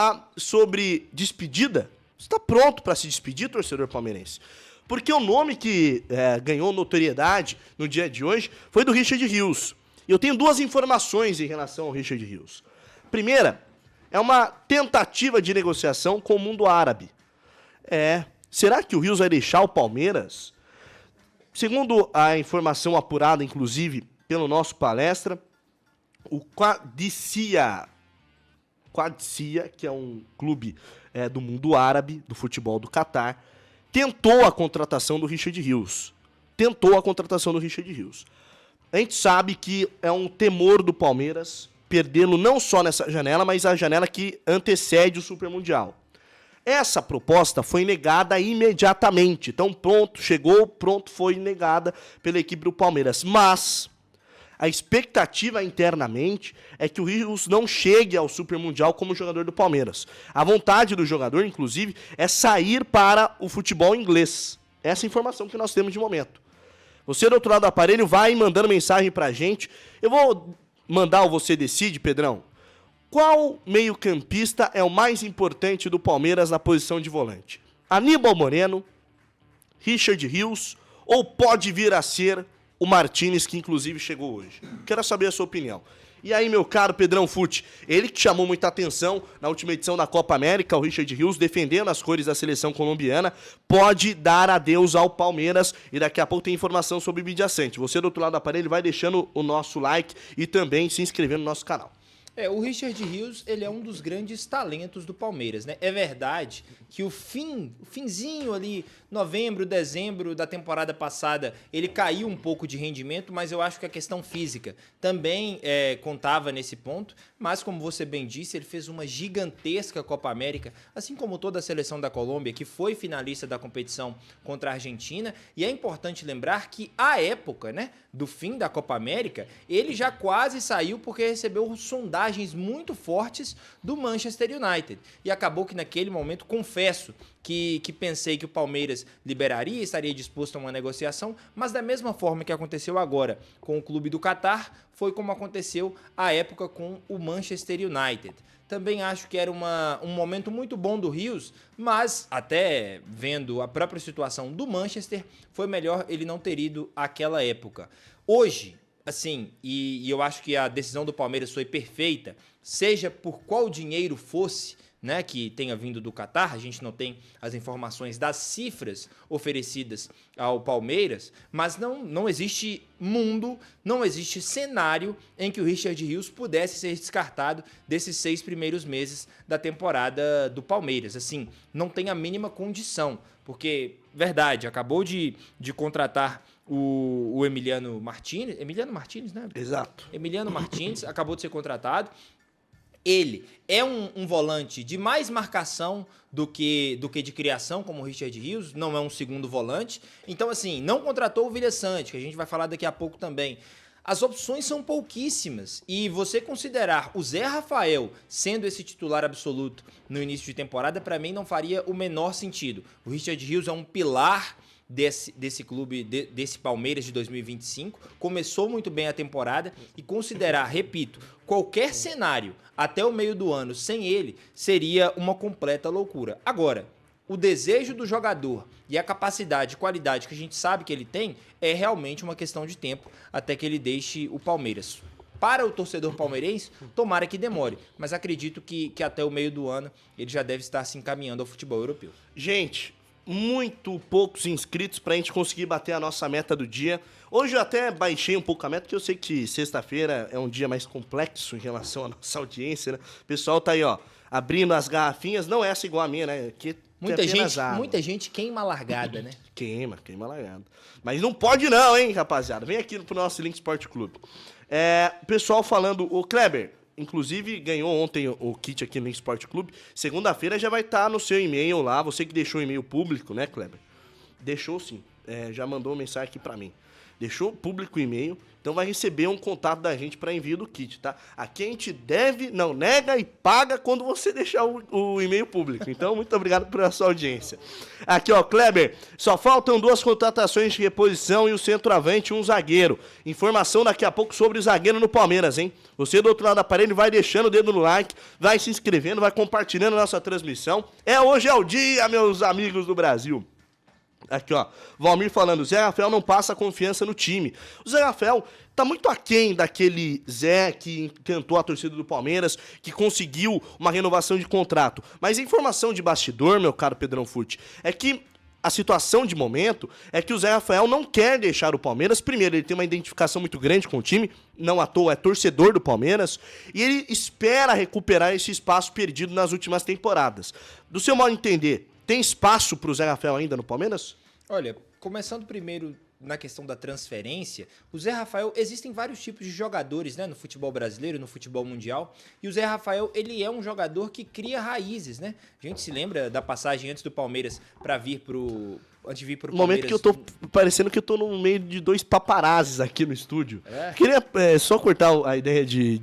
falar sobre despedida. Você está pronto para se despedir, torcedor palmeirense? Porque o nome que ganhou notoriedade no dia de hoje foi do Richard Rios. E eu tenho duas informações em relação ao Richard Rios. Primeira, é uma tentativa de negociação com o mundo árabe. Será que o Rios vai deixar o Palmeiras? Segundo a informação apurada, inclusive, pelo nosso palestra, o Qadisiyah, que é um clube do mundo árabe, do futebol do Catar, tentou a contratação do Richard Rios. A gente sabe que é um temor do Palmeiras perdê-lo não só nessa janela, mas a janela que antecede o Super Mundial. Essa proposta foi negada imediatamente. Então, pronto, foi negada pela equipe do Palmeiras. Mas a expectativa internamente é que o Rios não chegue ao Super Mundial como jogador do Palmeiras. A vontade do jogador, inclusive, é sair para o futebol inglês. Essa é a informação que nós temos de momento. Você do outro lado do aparelho vai mandando mensagem pra gente. Eu vou mandar o Você Decide, Pedrão. Qual meio-campista é o mais importante do Palmeiras na posição de volante? Aníbal Moreno, Richard Rios ou pode vir a ser o Martínez, que inclusive chegou hoje? Quero saber a sua opinião. E aí, meu caro Pedrão Fute, ele que chamou muita atenção na última edição da Copa América, o Richard Rios, defendendo as cores da seleção colombiana, pode dar adeus ao Palmeiras e daqui a pouco tem informação sobre o mídia center. Você do outro lado do aparelho vai deixando o nosso like e também se inscrevendo no nosso canal. O Richard Rios, ele é um dos grandes talentos do Palmeiras, né? É verdade que o finzinho ali, novembro, dezembro da temporada passada, ele caiu um pouco de rendimento, mas eu acho que a questão física também contava nesse ponto. Mas, como você bem disse, ele fez uma gigantesca Copa América, assim como toda a seleção da Colômbia, que foi finalista da competição contra a Argentina. E é importante lembrar que, à época, né, do fim da Copa América, ele já quase saiu porque recebeu sondagens muito fortes do Manchester United. E acabou que naquele momento, confesso, que pensei que o Palmeiras liberaria, estaria disposto a uma negociação, mas da mesma forma que aconteceu agora com o clube do Catar, foi como aconteceu à época com o Manchester United. Também acho que era um momento muito bom do Rios, mas até vendo a própria situação do Manchester, foi melhor ele não ter ido àquela época. Hoje, assim, e eu acho que a decisão do Palmeiras foi perfeita, seja por qual dinheiro fosse, né, que tenha vindo do Catar, a gente não tem as informações das cifras oferecidas ao Palmeiras, mas não existe mundo, não existe cenário em que o Richard Rios pudesse ser descartado desses 6 primeiros meses da temporada do Palmeiras. Assim, não tem a mínima condição, porque, verdade, acabou de contratar o Emiliano Martínez, né? Exato. Emiliano Martínez acabou de ser contratado. Ele é um volante de mais marcação do que de criação, como o Richard Rios, não é um segundo volante. Então, assim, não contratou o Vilha Sante, que a gente vai falar daqui a pouco também. As opções são pouquíssimas e você considerar o Zé Rafael sendo esse titular absoluto no início de temporada, para mim não faria o menor sentido. O Richard Rios é um pilar desse clube, desse Palmeiras de 2025, começou muito bem a temporada e considerar, repito, qualquer cenário até o meio do ano sem ele seria uma completa loucura. Agora, o desejo do jogador e a capacidade e qualidade que a gente sabe que ele tem é realmente uma questão de tempo até que ele deixe o Palmeiras. Para o torcedor palmeirense, tomara que demore, mas acredito que até o meio do ano ele já deve estar se encaminhando ao futebol europeu. Gente, muito poucos inscritos pra gente conseguir bater a nossa meta do dia. Hoje eu até baixei um pouco a meta, porque eu sei que sexta-feira é um dia mais complexo em relação à nossa audiência, né? O pessoal tá aí, ó, abrindo as garrafinhas, não é essa igual a minha, né? Que muita gente queima a largada, né? Queima a largada. Mas não pode não, hein, rapaziada? Vem aqui pro nosso Link Sport Clube. O pessoal falando, o Kleber, inclusive ganhou ontem o kit aqui no Link Sport Clube. Segunda-feira já vai estar no seu e-mail lá. Você que deixou o e-mail público, né, Kleber? Deixou sim. Já mandou mensagem aqui pra mim. Deixou público o e-mail, então vai receber um contato da gente para envio do kit, tá? Aqui a gente deve, não, nega e paga quando você deixar o e-mail público. Então, muito obrigado pela sua audiência. Aqui, ó, Kleber, só faltam 2 contratações de reposição e o centroavante e um zagueiro. Informação daqui a pouco sobre o zagueiro no Palmeiras, hein? Você do outro lado da parede vai deixando o dedo no like, vai se inscrevendo, vai compartilhando a nossa transmissão. Hoje é o dia, meus amigos do Brasil. Aqui, ó, Valmir falando, Zé Rafael não passa confiança no time. O Zé Rafael tá muito aquém daquele Zé que encantou a torcida do Palmeiras, que conseguiu uma renovação de contrato. Mas a informação de bastidor, meu caro Pedrão Fute, é que a situação de momento é que o Zé Rafael não quer deixar o Palmeiras. Primeiro, ele tem uma identificação muito grande com o time, não à toa é torcedor do Palmeiras, e ele espera recuperar esse espaço perdido nas últimas temporadas. Do seu modo de entender, tem espaço para o Zé Rafael ainda no Palmeiras? Olha, começando primeiro na questão da transferência, o Zé Rafael, existem vários tipos de jogadores, né, no futebol brasileiro, no futebol mundial, e o Zé Rafael, ele é um jogador que cria raízes, né? A gente se lembra da passagem antes do Palmeiras para vir pro antes de vir pro Palmeiras. Momento que eu tô parecendo que eu tô no meio de 2 paparazzis aqui no estúdio. É? Queria só cortar a ideia de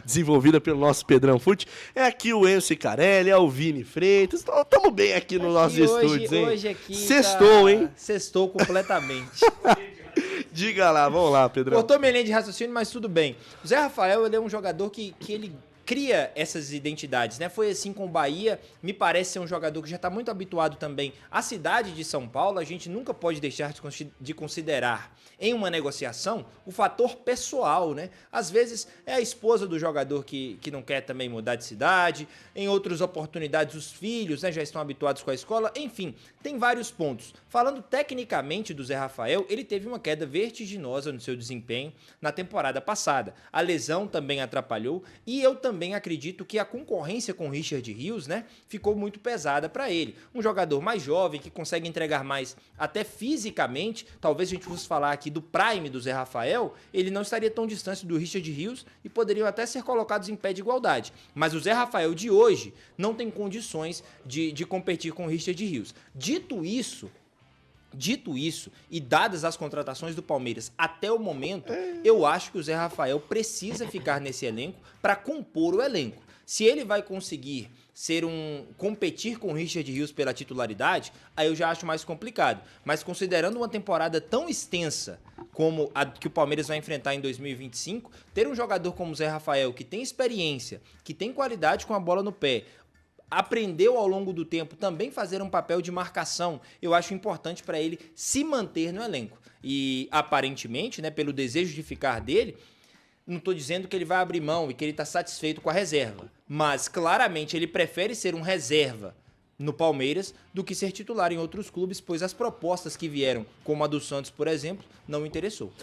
desenvolvida pelo nosso Pedrão Fute. É aqui o Enzo Cicarelli, é o Vini Freitas. Estamos bem aqui nos nossos estúdios, hein? Hoje aqui Sextou, hein? Sextou completamente. Diga lá, vamos lá, Pedrão. Cortou minha linha de raciocínio, mas tudo bem. O Zé Rafael, ele é um jogador que ele cria essas identidades, né? Foi assim com o Bahia, me parece ser um jogador que já está muito habituado também à cidade de São Paulo. A gente nunca pode deixar de considerar em uma negociação o fator pessoal, né? Às vezes é a esposa do jogador que não quer também mudar de cidade, em outras oportunidades os filhos, né, já estão habituados com a escola, enfim, tem vários pontos. Falando tecnicamente do Zé Rafael, ele teve uma queda vertiginosa no seu desempenho na temporada passada. A lesão também atrapalhou e eu também acredito que a concorrência com o Richard Rios, né, ficou muito pesada para ele. Um jogador mais jovem, que consegue entregar mais até fisicamente, talvez a gente fosse falar aqui do prime do Zé Rafael, ele não estaria tão distante do Richard Rios e poderiam até ser colocados em pé de igualdade. Mas o Zé Rafael de hoje não tem condições de competir com o Richard Rios. Dito isso, e dadas as contratações do Palmeiras até o momento, eu acho que o Zé Rafael precisa ficar nesse elenco para compor o elenco. Se ele vai conseguir competir com o Richard Rios pela titularidade, aí eu já acho mais complicado. Mas considerando uma temporada tão extensa como a que o Palmeiras vai enfrentar em 2025, ter um jogador como o Zé Rafael, que tem experiência, que tem qualidade com a bola no pé, aprendeu ao longo do tempo também fazer um papel de marcação, eu acho importante para ele se manter no elenco. E aparentemente, né, pelo desejo de ficar dele, não estou dizendo que ele vai abrir mão e que ele está satisfeito com a reserva, mas claramente ele prefere ser um reserva no Palmeiras do que ser titular em outros clubes, pois as propostas que vieram, como a do Santos, por exemplo, não interessou.